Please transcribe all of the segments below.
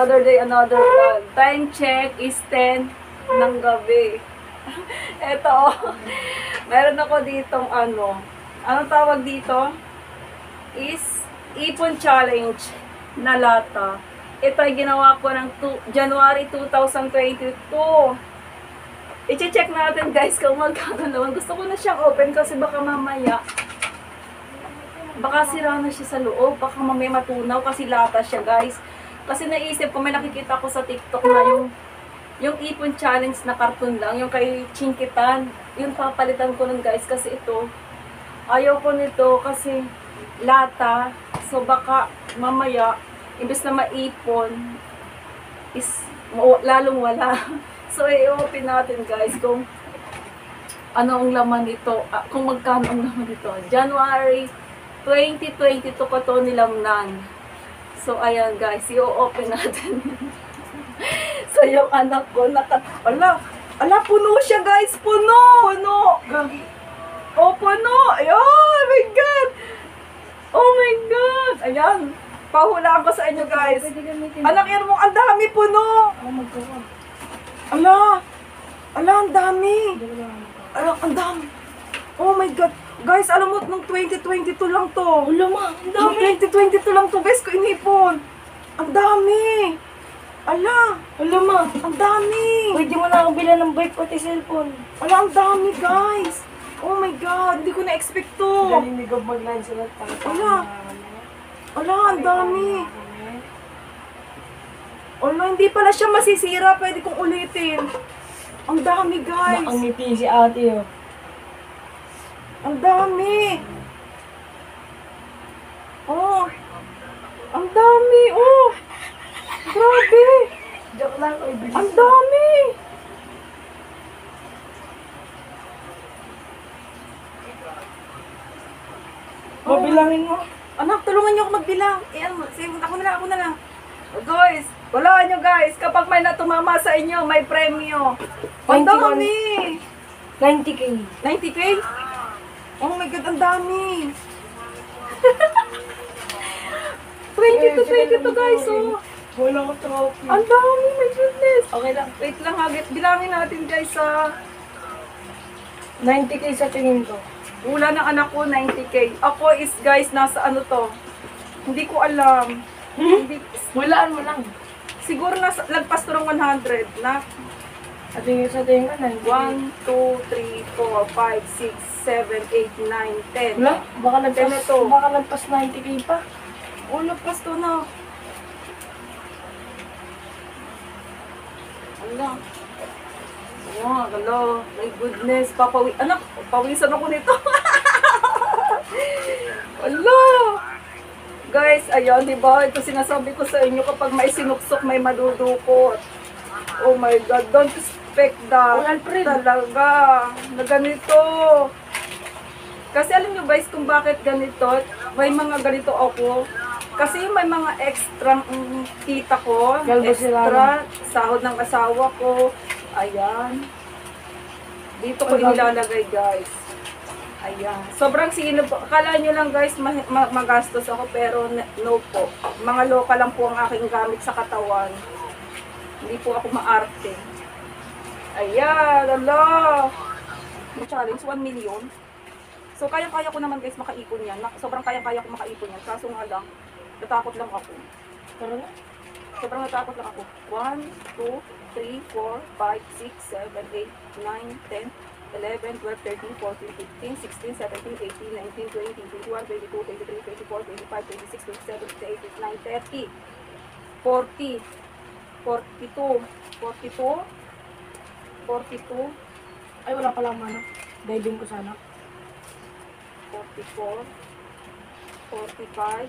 Another day, another vlog. Time check is 10 ng gabi. Eto, meron ako ditong anong tawag dito? Is Ipon Challenge na lata. Ito ay ginawa ko ng January 2022. I-check natin guys kung magkano naman. Gusto ko na siyang open kasi baka mamaya sira na siya sa loob. Baka mamaya matunaw kasi lata siya guys. Kasi naisip ko, may nakikita ko sa TikTok na yung Ipon Challenge na cartoon lang, yung kay Chinkitan, yung papalitan ko nun guys kasi ito, ayaw ko nito kasi lata, so baka mamaya, imbes na maipon, is lalong wala. So i-open natin guys kung ano ang laman nito, kung magkano ang laman nito. January 2022 ko to nilamnan. So ayan guys, i-open natin. So, yung anak ko, puno siya guys, puno! Gagi. Oh, puno! Ayun, oh my God! Oh my God! Ayan, pahulaan ko sa inyo guys. Anak, yan mo, ang dami puno! Ang dami! Ang dami! Oh my God! Guys, alam mo, nung 2022 lang to. Ang dami! 2022 lang to guys, ko inipon. Ang dami! Ang dami! Pwede mo na akong bilan ng bike pati cellphone. Ang dami guys! Oh my God, hindi ko na-expect to. Galing ni Gob mag-line sila. Ang dami. Hindi pala siya masisira. Pwede kong ulitin. Ang dami guys. Ang ngiti si ate oh. Ang dami. Oh. Ang dami. Oh. Grabe. Joke lang. Oy, bilis. Ang dami. Mabilangin mo. Anak, tulungan niyo ako magbilang. Ako na lang. Oh, guys, wala nyo guys. Kapag may natumama sa inyo, may premyo. Ang 91. dami. 90k. 90k? Oh my God, ang dami. 22 guys, oh. Wala ko trophy. Ang dami, my goodness. Okay lang. Wait lang, bilangin natin guys sa 90k sa tingin ko. Wala ng anak ko, 90k. Ako is guys, nasa ano to. Hindi ko alam. Hindi, Walaan mo lang. siguro lagpas to ng 100 na. Sa tingin ko, 90. 1, 2, 3, 4, 5, 6, 7, 8, 9, 10. Wala? Baka Ganito. lagpas 90k pa. Oh, lagpas to na. Ala. Hello. My goodness. Anak, pawisan ako nito. Ala. Guys, ayun, diba? Ito sinasabi ko sa inyo, kapag may sinuksok, may madudukot. Oh my God, don't expect that. Talaga. Na ganito. Kasi alam nyo guys, kung bakit ganito, may mga ganito ako. Kasi may mga extra kita ko, extra sahod ng asawa ko. Ayan. Dito ko inilalagay guys. Ayan. Sobrang sino po. Akala nyo lang guys, magastos ako, pero no po. Mga loka lang po ang aking gamit sa katawan. Hindi po ako maarte. Ayan. Ala. Challenge, 1 million. So, kaya-kaya ko naman guys makaipon yan. Sobrang kaya-kaya ko makaipon yan. Kaso nga lang, natakot lang ako. Tara na. Sobrang natakot lang ako. 1, 2, 3, 4, 5, 6, 7, 8, 9, 10, 11, 12, 13, 14, 15, 16, 17, 18, 19, 20, 21, 22, 23, 24, 25, 26, 27, 28, 29, 30, 40, 42, 42, 42, Ay, wala palang mano. Diving ko sana. 44, 45,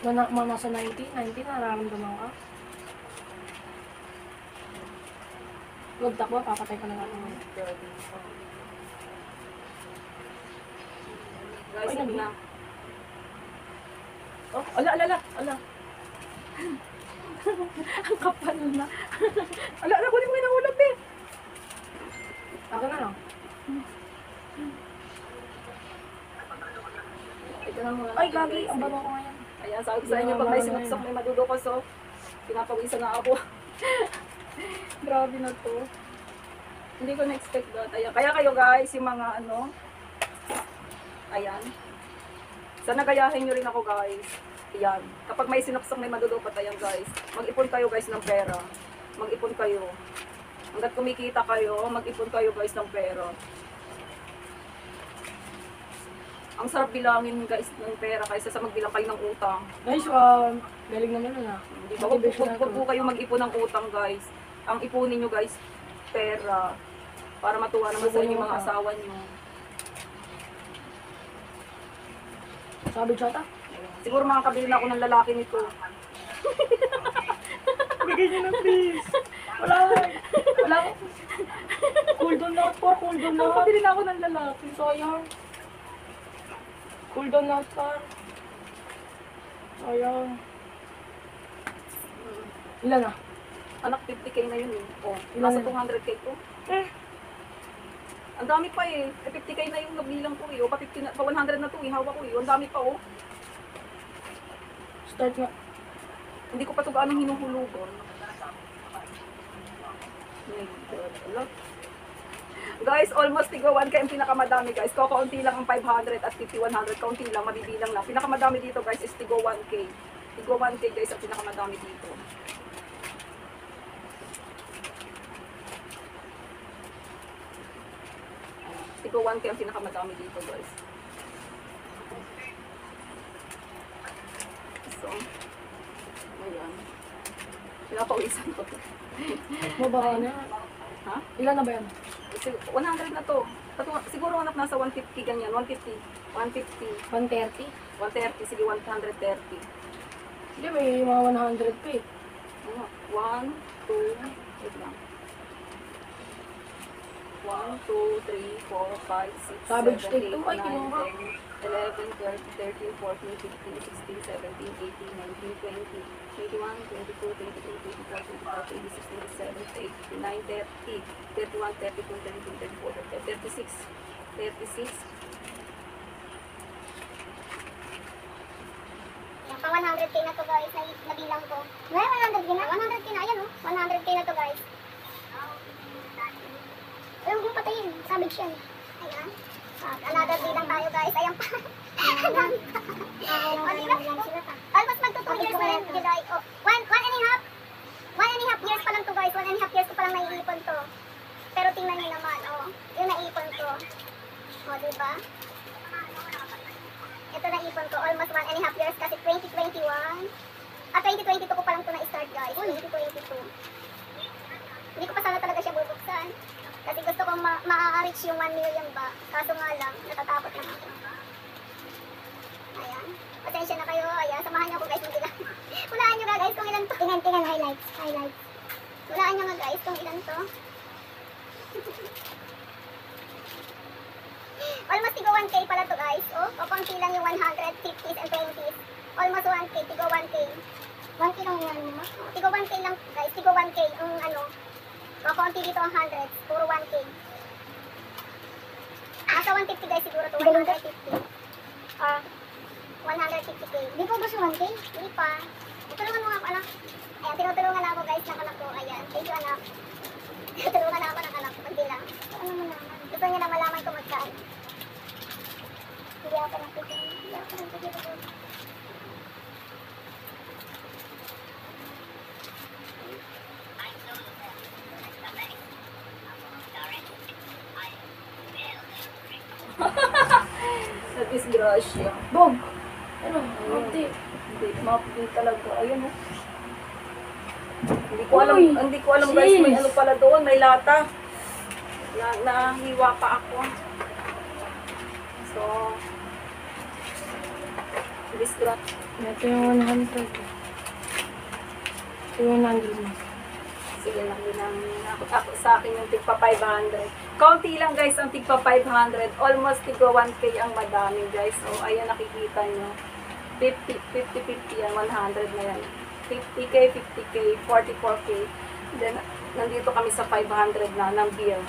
Mga nasa 90 nararamdaman ka. Huwag takbo, papatay ka na natin. guys, Ay, na. Oh, ala. Ang kapal na. Ala, kunin mo yung nahulog eh. Ako na lang. Ito na muna Ay, natin, gagi. guys, Ang eh. bango ko ngayon. Ayan, sabi ko sa inyo, pag may sinuksok, may madudukos, so, pinapawisan na ako. Grabe na to. Hindi ko na-expect that. Ayan. Kaya kayo guys, yung mga ano, ayan. Sana gayahin nyo rin ako guys. Ayan. Kapag may sinuksok, may madudukot, ayan guys. Mag-ipon kayo guys ng pera. Mag-ipon kayo. Hanggat kumikita kayo, mag-ipon kayo guys ng pera. Ang sarap bilangin guys ng pera kaysa sa magbilang kayo ng utang. Guys, galing naman nun ah. Di ba? Huwag po kayo mag-ipon ng utang guys. Ang ipunin nyo guys, pera. Para matuwa naman sa inyo mga asawa nyo. Sabi chata? Siguro makakabili na ako ng lalaki nito. Bigay niyo na please. Wala. Wala. Cool down na po. Cool down na. Makakabili na ako ng lalaki. Sayang. Cool down na pa. Sayang. Ilan na? Anak, 50k na yun eh. Oh, Ilan nasa na? 200k to. Ang dami pa eh. 50k na yung nabilang ko eh. O pa 50 na, pa 100 na to eh. Hawak ko eh. Ang dami pa oh. Start nga. Hindi ko pa ito gaano hinuhulugan. My God. Ala. Guys, almost tigo 1K ang pinakamadami guys. Kakaunti lang ang 500 at 50-100. Kaunti lang, mabibilang lang. Pinakamadami dito guys is tigo 1K. Tigo 1K guys ang pinakamadami dito. Tigo 1K ang pinakamadami dito guys. So, ayan. Pinapawisan ko to. Mabaka na. Ha? Ilan na ba yan? 100 na to. Siguro anak nasa 150 ganyan. 150. 150. 130? 130. Sige, 130. Hindi, may mga 100 pa eh. 1, 2, wait lang. 1, 2, 3, 4, 5, 6, Savage 7, take 8, two. Ay, 9, kinuha. 10, 11, 12, 13, 14, 15, 16, 17, 18, 19, 20, 21, 22, 23, 24, 25, 26, 27, 28, 29, 30, 31, 32, 33, 34, 35, 36, 36. Yan, pa 100k na to guys, nabilang ko. May 100k na? 100k na, ayan oh. 100k na to guys. Ayaw kong patayin, savage yan. Ayan. Another day lang tayo guys, ayan pa. Almost magto 2 years na yan, July. Oh, 1.5 years pa lang to guys, 1.5 years ko pa lang naiipon to. Pero tingnan nyo naman, oh, yung naipon ko. Oh, diba? Ito naipon ko, almost 1.5 years kasi 2021. 2022 ko pa lang to na-start guys, 2022. Hindi ko pa sana talaga siya bubuksan. Kasi gusto kong ma-reach yung 1 million ba. Kaso nga lang, natatakot na ako. Ayan. Pasensya na kayo. Ayan, samahan niyo ako guys kung ilan. Hulaan niyo nga guys kung ilan to. Tingnan, highlights. Hulaan niyo nga guys kung ilan to. Almost tigo 1K pala to guys. Oh, papunti lang yung 150s and 20s. Almost 1K, tigo 1K. 1K lang yan mo. Tigo 1K lang guys, tigo 1K ang ano. Kakunti dito ang 100, puro 1K. Nasa 150 guys siguro to, 150. 150k. Di po ba sa 1K? Hindi pa. Tulungan mo nga ako anak. Ayan, tinutulungan na ako guys ng anak ko. Ayan, thank you anak. Tinutulungan na ako ng anak ko. Pagbilang. Ano mo naman? Gusto niya na malaman kung magkaan. Hindi ako nagpipin. Hindi ako nagpipin. Nag-disgrasya. Bog! Ano? Update. Hindi, ma-update talaga. Ayan oh. Uy, Hindi ko alam guys, may sis. ano pala doon, may lata. Nahiwa pa ako. So, disgrasya. Ito yung 100. Ito yung 100 mo. Sige lang din ako sa akin yung tigpa 500. Kaunti lang guys ang tigpa 500. Almost tigpa 1K ang madami guys. So ayan nakikita nyo. 50 yan, 100 na yan. 50K, 50K, 44K. Then nandito kami sa 500 na ng bill.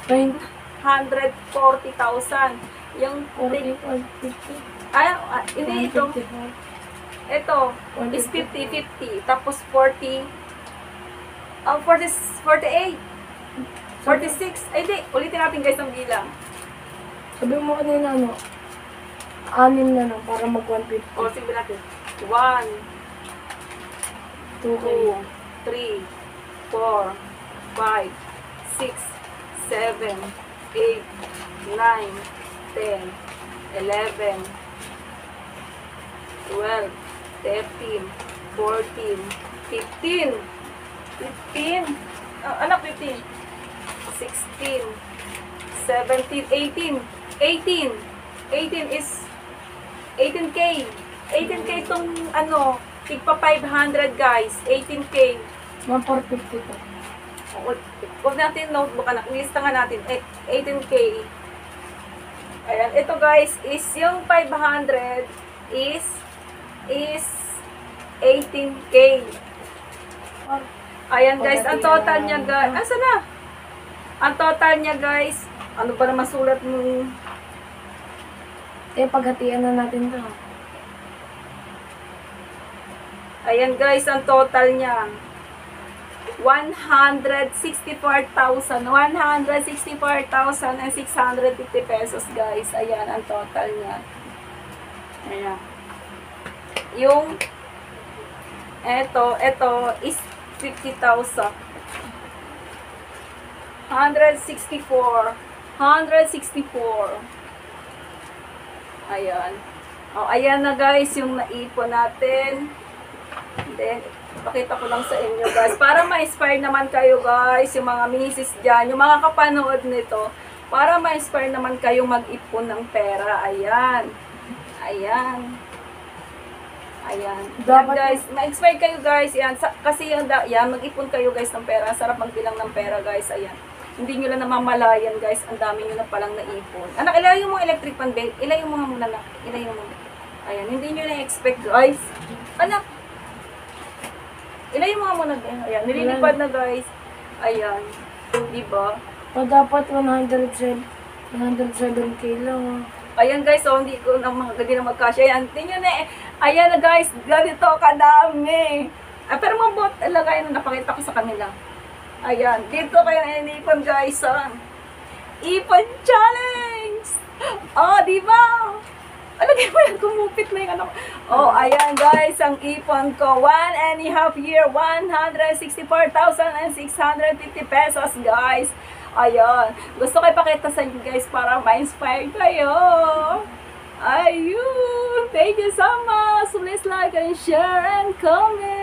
140,000. Yung, 40, 150. hindi ito. 155. Ito, is 50, 50. Tapos 40, 48. 46. Ay, hindi. Ulitin natin guys ang bilang. Sabi mo kanina, ano, 6 na, no, para mag 150. O, sige natin. 1, 2K. 2, 3, 4, 5, 6, 7, 8, 9, 10, 11, 12, 13, 14, 15, 15, anak 15, 16, 17, 18, 18, 18 is 18K, 18K itong ano, tigpa 500 guys, 18K. 1,450 to. Huwag natin notebook anak, lista nga natin, 18K. Ayan, ito guys, is yung 500 is 18K. Ayan guys, ang total niya guys, asa na? Ang total niya guys, ano ba naman sulat mo? Paghatian na natin to. Ayan guys, ang total niya 164,650 pesos guys. Ayan ang total niya. Ayan. Yung ito is 50,000. 164. Ayan. O, ayan na guys yung naipon natin. Then, pakita ko lang sa inyo guys. Para ma-inspire naman kayo guys, yung mga misis dyan, yung mga kapanood nito, para ma-inspire naman kayo mag-ipon ng pera. Ayan. Ayan. Ayan. Yan, guys, ma-inspire kayo guys. Yan. Kasi yan, mag-ipon kayo guys ng pera. Sarap magbilang ng pera guys. Ayan. Hindi nyo lang namamalayan guys. Ang dami nyo na palang naipon. Anak, ilayo mo electric fan, babe. Ilayo mo nga muna na. Ilayo mo. Ayan. Hindi nyo na-expect guys. Anak. Ilayo mo nga muna. Ayan. Nililipad na guys. Ayan. Diba? O dapat 107K lang. Ayan guys, so hindi ko na hindi na magkasya. Ayan, tingnan na ayan na guys, ganito kadami. Pero mabot, lagay na napakita ko sa kanila. Ayan, dito kayo inipon guys. Ipon challenge! Oh, di ba? Alagay mo yan, kumupit na yung ano. Oh, ayan guys, ang ipon ko. 1.5 year, 164,650 pesos guys. Ayan. Gusto ko ipakita sa inyo guys para ma-inspire kayo. Ayun. Thank you so much. Please like and share and comment.